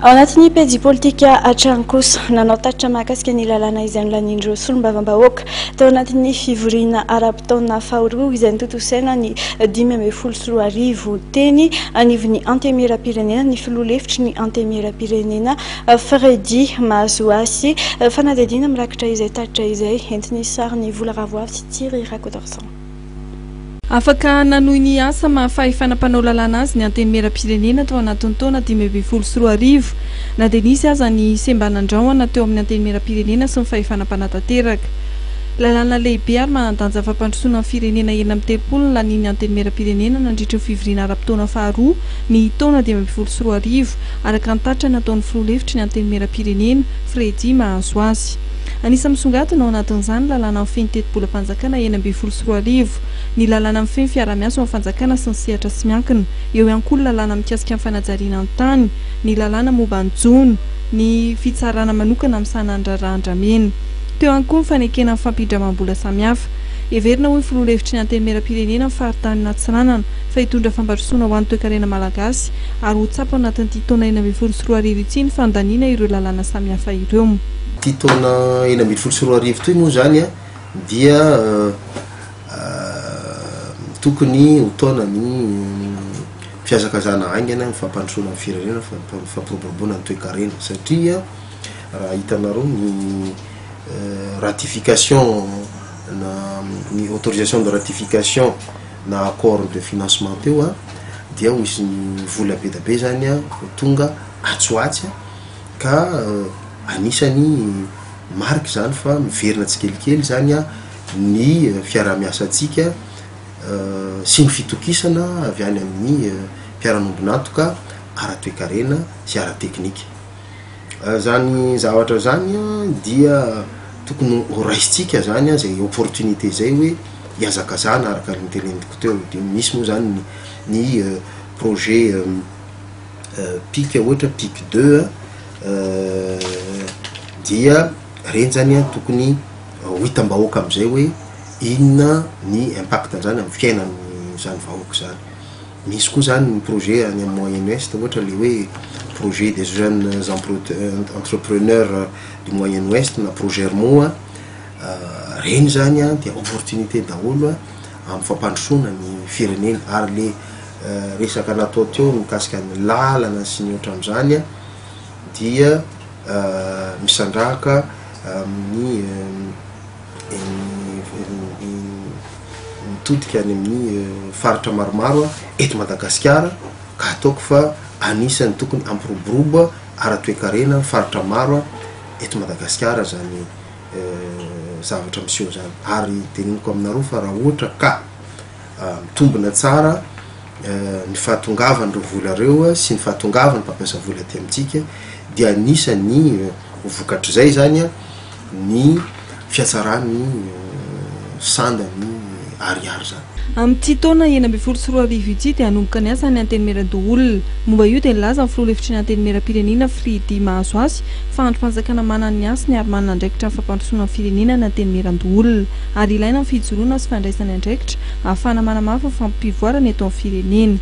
Ao anatin'ny pejy politika hatrany kosa nanao tatitra mahakasika ny lalàna izay nolanindreo solombavam-bahoaka tao anatin'ny fivoriana ara-potoana faharoa izay notontosaina ny 2024 teny anivon'ny antemera-pirenena ny filoha-hevitry ny antemera-pirenena Fredy Mazoasy fanadihadiana mirakitra izay tatitra izay entiny sary ny vola ravoavy sy Thierry Rakotorsan. Afaka nanohy ny asa mahafahefana mpanao lalàna azy ny antenimera-pirenena tao anatin'ny taona 2024 na dia nisy aza ny semban'andrahoana teo amin'ny antenimera-pirenena sy ny fahefana-panatanteraka. Lalàna lehibe ary manandanja fampandrosoana amin'ny firenena enina amby telopolo ny lanian'ny antenimera-pirenena nandritra ny fivoriana ara-potoana faharoa ny taona 2024 araka ny tatitra nataon'ny filoha-hevitry ny antenimera-pirenena Fredy Mazoasy. Anisany misongadina ao anatin'izany lalàna amin'ny feno tetim-bolam-panjakana enina amby folo sy roa arivo, ny lalàna amin'ny feno fiara-miasa amin'ny fanjakana sy ny sehatra sy miankina, eo ihany koa ny lalàna mikasika amin'ny fanajariana ny tany, ny lalàna momba ny jony, ny fitsarana manokana amin'ny sanandrarandramena. Teo ihany koa ny fanekena amin'ny fampindramam-bola samihafa. Everina hoe filoha-hevitry ny antenimera-pirenena amin'ny faritany n'Antsiranana fa hitondra fampandrosoana ho an'ny toe-karena malagasy ary ho tsapa ao anatin'ity taona enina amby folo sy roa arivo ity ny fandaniana ireo lalàna samihafa ireo. Ty taona enina amby folo sy roa arivo toy moa zany dia tokony ho taona ny fiazakazana aingana ny fampandrosoana amin'ny firenena fampiroboroboana ny toe-karena satria raha hitanareo ny ratification na ny autorisation de ratification na accord de financement teo dia misy ny vola be da be zany tonga atsoatsy ka anisany marque zany fa miverina tsikelikely zany ny fiara-miasantsika sy ny fitokisana avy any amin'ny mpiara-nombonatoka ara-toe-karena sy ara-teknika. Zany zavatra zany dia tokony ho raisitsika zany zay opportunité zay hoe hiazakazana araka ny teneniko teo. Dia misy moa zany ny projet PIC ohatra PIC 2 dia reny zany tokony ho hitam-bahoaka am'izay hoe inona ny impact zany amin'ny fiainany zany vahoaka zany. Misy koa zany ny projet any amin'ny Moyen Ouest ohatra le hoe projet des jeunes entrepreneurs du Moyen Ouest na projet RMO reny zany dia opportunité daholo amin'ny fampandrosoana ny firenena ary le resaka natao teo mikasika ny lalana sy ny ohatran'izany dia misandrahaka amin'ny mitodika any amin'ny faritra maromaro eto Madagasikara ka ataoko fa anisany tokony ampiroboroba ara-toe-karena faritra maro eto Madagasikara zany zavatra miseho zany. Ary teneniko aminareo fa raha ohatra ka mitombina tsara ny fahatongavan'ireo vola reo sy ny fahatongavan'ny mpampiasa vola aty amintsika dia anisany vokatra zay zany ny fiatsarany sandany ariary zany. Amin'ity taona enina amby folo sy roa arivo ity dia hanomboka ny asa ny antenimera-doholona. Momba io dia nilaza ny filoha-hevitry ny antenimera-pirenena Fredy Mazoasy fa androm-panjakana manana ny asany ary manana andraikitra amin'ny fampandrosoana ny firenena ny antenimera-doholona ary ilaina ny fijoroana sy fandraisana andraikitra ahafahana manamafy ny fampivoarana eto amin'ny firenena.